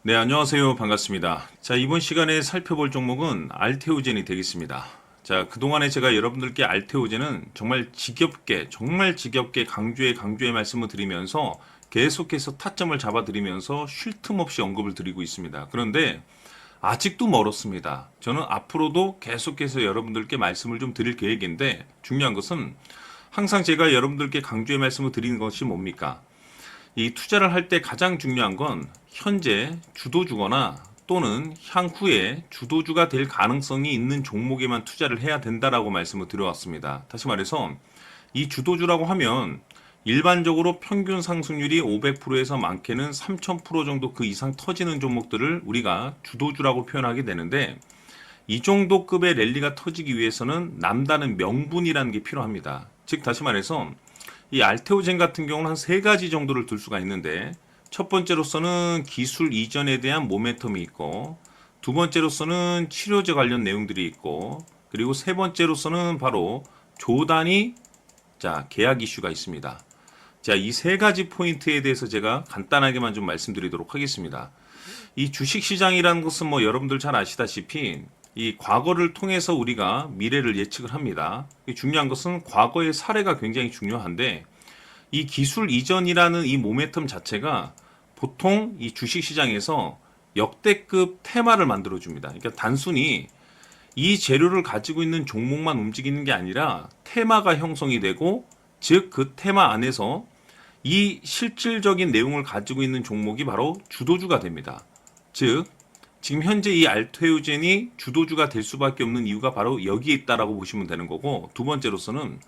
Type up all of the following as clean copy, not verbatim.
네, 안녕하세요. 반갑습니다. 자, 이번 시간에 살펴볼 종목은 알테오젠이 되겠습니다. 자, 그동안에 제가 여러분들께 알테오젠은 정말 지겹게 강조의 말씀을 드리면서 계속해서 타점을 잡아드리면서 쉴 틈 없이 언급을 드리고 있습니다. 그런데 아직도 멀었습니다. 저는 앞으로도 계속해서 여러분들께 말씀을 좀 드릴 계획인데 중요한 것은 항상 제가 여러분들께 강조의 말씀을 드리는 것이 뭡니까? 이 투자를 할 때 가장 중요한 건 현재 주도주거나 또는 향후에 주도주가 될 가능성이 있는 종목에만 투자를 해야 된다라고 말씀을 드려왔습니다. 다시 말해서 이 주도주라고 하면 일반적으로 평균 상승률이 500%에서 많게는 3000% 정도 그 이상 터지는 종목들을 우리가 주도주라고 표현하게 되는데 이 정도 급의 랠리가 터지기 위해서는 남다른 명분이라는 게 필요합니다. 즉 다시 말해서 이 알테오젠 같은 경우는 한 세 가지 정도를 둘 수가 있는데 첫 번째로서는 기술 이전에 대한 모멘텀이 있고 두 번째로서는 치료제 관련 내용들이 있고 그리고 세 번째로서는 바로 조단위 계약 이슈가 있습니다. 자, 이 세 가지 포인트에 대해서 제가 간단하게만 좀 말씀드리도록 하겠습니다. 이 주식시장이라는 것은 뭐 여러분들 잘 아시다시피 이 과거를 통해서 우리가 미래를 예측을 합니다. 중요한 것은 과거의 사례가 굉장히 중요한데 이 기술 이전이라는 이 모멘텀 자체가 보통 이 주식시장에서 역대급 테마를 만들어줍니다. 그러니까 단순히 이 재료를 가지고 있는 종목만 움직이는 게 아니라 테마가 형성이 되고 즉 그 테마 안에서 이 실질적인 내용을 가지고 있는 종목이 바로 주도주가 됩니다. 즉 지금 현재 이 알테오젠이 주도주가 될 수밖에 없는 이유가 바로 여기에 있다라고 보시면 되는 거고 두 번째로서는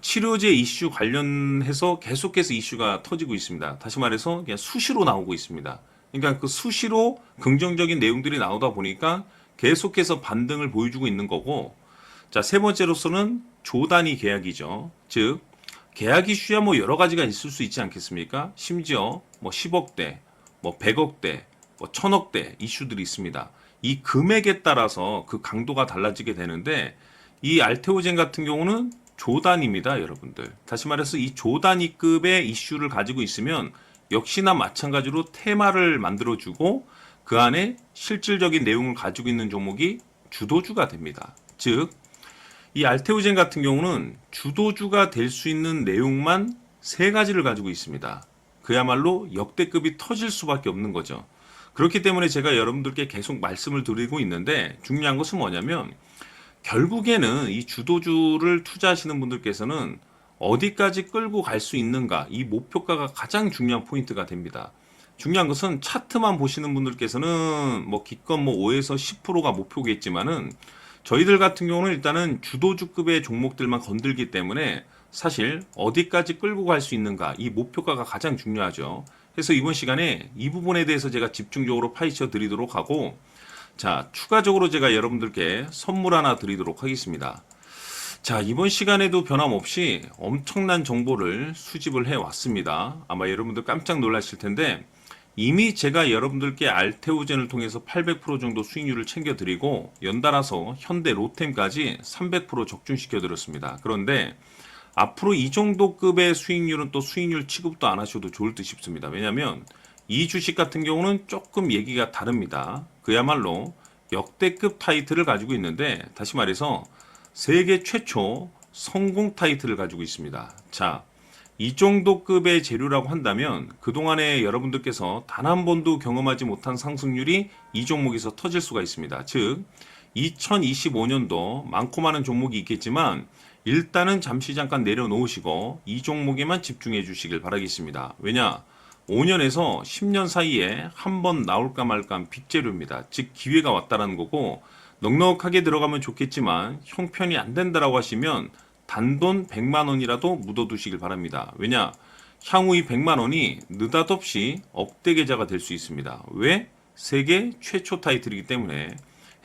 치료제 이슈 관련해서 계속해서 이슈가 터지고 있습니다. 다시 말해서 그냥 수시로 나오고 있습니다. 그러니까 그 수시로 긍정적인 내용들이 나오다 보니까 계속해서 반등을 보여주고 있는 거고 자, 세 번째로서는 조단위 계약이죠. 즉 계약 이슈야 뭐 여러 가지가 있을 수 있지 않겠습니까? 심지어 뭐 10억대, 뭐 100억대, 뭐 1000억대 이슈들이 있습니다. 이 금액에 따라서 그 강도가 달라지게 되는데 이 알테오젠 같은 경우는 조단위입니다, 여러분들. 다시 말해서 이 조단위급의 이슈를 가지고 있으면 역시나 마찬가지로 테마를 만들어주고 그 안에 실질적인 내용을 가지고 있는 종목이 주도주가 됩니다. 즉, 이 알테오젠 같은 경우는 주도주가 될 수 있는 내용만 세 가지를 가지고 있습니다. 그야말로 역대급이 터질 수밖에 없는 거죠. 그렇기 때문에 제가 여러분들께 계속 말씀을 드리고 있는데 중요한 것은 뭐냐면 결국에는 이 주도주를 투자하시는 분들께서는 어디까지 끌고 갈 수 있는가 이 목표가가 가장 중요한 포인트가 됩니다. 중요한 것은 차트만 보시는 분들께서는 뭐 기껏 뭐 5에서 10%가 목표겠지만은 저희들 같은 경우는 일단은 주도주급의 종목들만 건들기 때문에 사실 어디까지 끌고 갈 수 있는가 이 목표가가 가장 중요하죠. 그래서 이번 시간에 이 부분에 대해서 제가 집중적으로 파헤쳐 드리도록 하고 자, 추가적으로 제가 여러분들께 선물 하나 드리도록 하겠습니다. 자, 이번 시간에도 변함없이 엄청난 정보를 수집을 해 왔습니다. 아마 여러분들 깜짝 놀라실 텐데 이미 제가 여러분들께 알테오젠을 통해서 800% 정도 수익률을 챙겨드리고 연달아서 현대 로템까지 300% 적중시켜 드렸습니다. 그런데 앞으로 이 정도 급의 수익률은 또 수익률 취급도 안 하셔도 좋을 듯 싶습니다. 왜냐하면 이 주식 같은 경우는 조금 얘기가 다릅니다. 그야말로 역대급 타이틀을 가지고 있는데 다시 말해서 세계 최초 성공 타이틀을 가지고 있습니다. 자, 이 정도 급의 재료라고 한다면 그동안에 여러분들께서 단 한 번도 경험하지 못한 상승률이 이 종목에서 터질 수가 있습니다. 즉 2025년도 많고 많은 종목이 있겠지만 일단은 잠시 잠깐 내려놓으시고 이 종목에만 집중해 주시길 바라겠습니다. 왜냐? 5년에서 10년 사이에 한 번 나올까 말까 한 빅재료입니다. 즉 기회가 왔다라는 거고 넉넉하게 들어가면 좋겠지만 형편이 안 된다라고 하시면 단돈 100만 원이라도 묻어두시길 바랍니다. 왜냐? 향후 이 100만 원이 느닷없이 억대 계좌가 될 수 있습니다. 왜? 세계 최초 타이틀이기 때문에.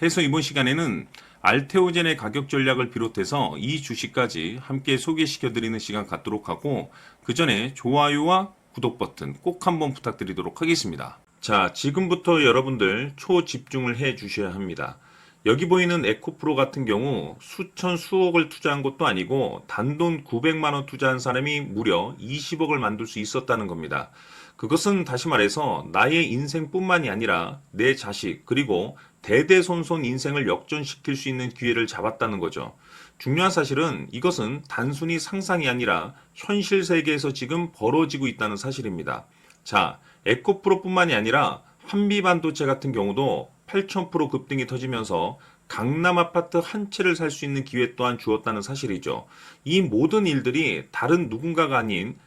해서 이번 시간에는 알테오젠의 가격 전략을 비롯해서 이 주식까지 함께 소개시켜드리는 시간 갖도록 하고 그 전에 좋아요와 구독 버튼 꼭 한번 부탁드리도록 하겠습니다. 자, 지금부터 여러분들 초집중을 해 주셔야 합니다. 여기 보이는 에코프로 같은 경우 수천 수억을 투자한 것도 아니고 단돈 900만 원 투자한 사람이 무려 20억을 만들 수 있었다는 겁니다. 그것은 다시 말해서 나의 인생뿐만이 아니라 내 자식 그리고 대대손손 인생을 역전시킬 수 있는 기회를 잡았다는 거죠. 중요한 사실은 이것은 단순히 상상이 아니라 현실 세계에서 지금 벌어지고 있다는 사실입니다. 자, 에코프로뿐만이 아니라 한미반도체 같은 경우도 8,000% 급등이 터지면서 강남 아파트 한 채를 살 수 있는 기회 또한 주었다는 사실이죠. 이 모든 일들이 다른 누군가가 아닌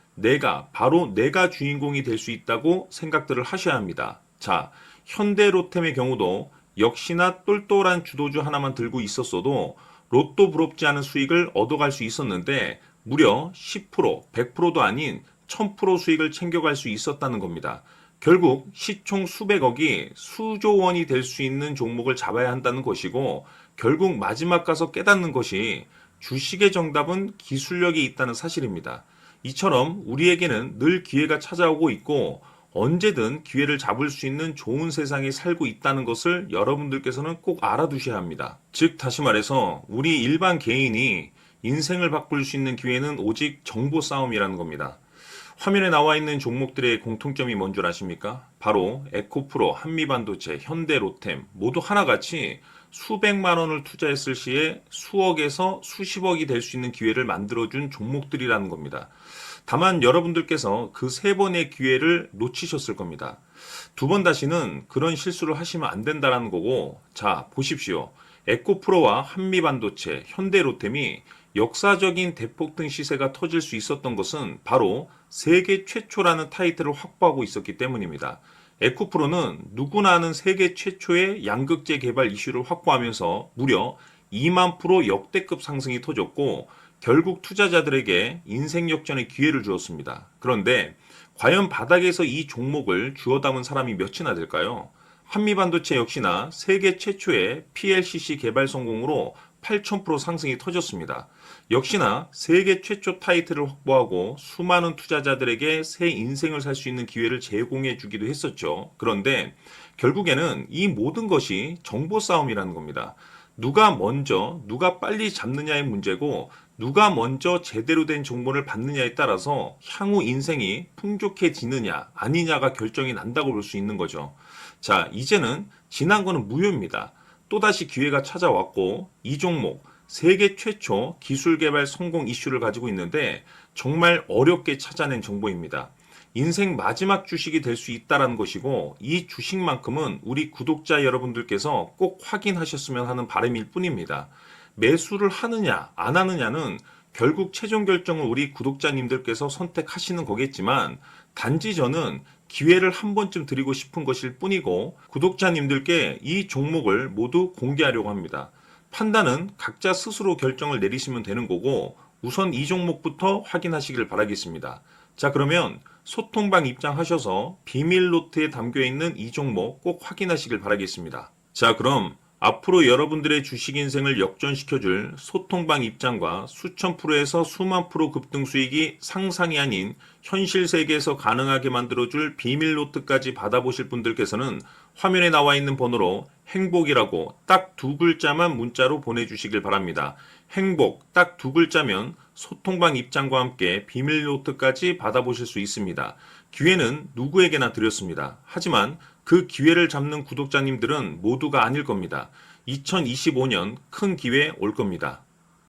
바로 내가 주인공이 될 수 있다고 생각들을 하셔야 합니다. 자, 현대로템의 경우도 역시나 똘똘한 주도주 하나만 들고 있었어도 로또 부럽지 않은 수익을 얻어갈 수 있었는데 무려 10%, 100%도 아닌 1000% 수익을 챙겨갈 수 있었다는 겁니다. 결국 시총 수백억이 수조 원이 될 수 있는 종목을 잡아야 한다는 것이고 결국 마지막 가서 깨닫는 것이 주식의 정답은 기술력이 있다는 사실입니다. 이처럼 우리에게는 늘 기회가 찾아오고 있고 언제든 기회를 잡을 수 있는 좋은 세상에 살고 있다는 것을 여러분들께서는 꼭 알아두셔야 합니다. 즉 다시 말해서 우리 일반 개인이 인생을 바꿀 수 있는 기회는 오직 정보 싸움이라는 겁니다. 화면에 나와 있는 종목들의 공통점이 뭔 줄 아십니까? 바로 에코프로, 한미반도체, 현대로템 모두 하나같이 수백만 원을 투자했을 시에 수억에서 수십억이 될 수 있는 기회를 만들어준 종목들이라는 겁니다. 다만 여러분들께서 그 세 번의 기회를 놓치셨을 겁니다. 두 번 다시는 그런 실수를 하시면 안 된다는 거고, 자, 보십시오. 에코프로와 한미반도체, 현대로템이 역사적인 대폭등 시세가 터질 수 있었던 것은 바로 세계 최초라는 타이틀을 확보하고 있었기 때문입니다. 에코프로는 누구나 아는 세계 최초의 양극재 개발 이슈를 확보하면서 무려 2만 프로 역대급 상승이 터졌고 결국 투자자들에게 인생 역전의 기회를 주었습니다. 그런데 과연 바닥에서 이 종목을 주워 담은 사람이 몇이나 될까요? 한미반도체 역시나 세계 최초의 PLCC 개발 성공으로 8,000% 상승이 터졌습니다. 역시나 세계 최초 타이틀을 확보하고 수많은 투자자들에게 새 인생을 살 수 있는 기회를 제공해 주기도 했었죠. 그런데 결국에는 이 모든 것이 정보 싸움이라는 겁니다. 누가 빨리 잡느냐의 문제고 누가 먼저 제대로 된 정보를 받느냐에 따라서 향후 인생이 풍족해지느냐 아니냐가 결정이 난다고 볼 수 있는 거죠. 자, 이제는 지난 거는 무효입니다. 또다시 기회가 찾아왔고 이 종목 세계 최초 기술 개발 성공 이슈를 가지고 있는데 정말 어렵게 찾아낸 정보입니다. 인생 마지막 주식이 될 수 있다는 것이고 이 주식만큼은 우리 구독자 여러분들께서 꼭 확인하셨으면 하는 바람일 뿐입니다. 매수를 하느냐 안 하느냐는 결국 최종 결정을 우리 구독자님들께서 선택하시는 거겠지만 단지 저는 기회를 한 번쯤 드리고 싶은 것일 뿐이고 구독자님들께 이 종목을 모두 공개하려고 합니다. 판단은 각자 스스로 결정을 내리시면 되는 거고 우선 이 종목부터 확인하시길 바라겠습니다. 자, 그러면 소통방 입장하셔서 비밀 노트에 담겨 있는 이 종목 꼭 확인하시길 바라겠습니다. 자, 그럼 앞으로 여러분들의 주식 인생을 역전시켜줄 소통방 입장과 수천 프로에서 수만 프로 급등 수익이 상상이 아닌 현실 세계에서 가능하게 만들어줄 비밀 노트까지 받아보실 분들께서는 화면에 나와 있는 번호로 행복이라고 딱 두 글자만 문자로 보내주시길 바랍니다. 행복 딱 두 글자면 소통방 입장과 함께 비밀 노트까지 받아보실 수 있습니다. 기회는 누구에게나 드렸습니다. 하지만 그 기회를 잡는 구독자님들은 모두가 아닐 겁니다. 2025년 큰 기회 올 겁니다.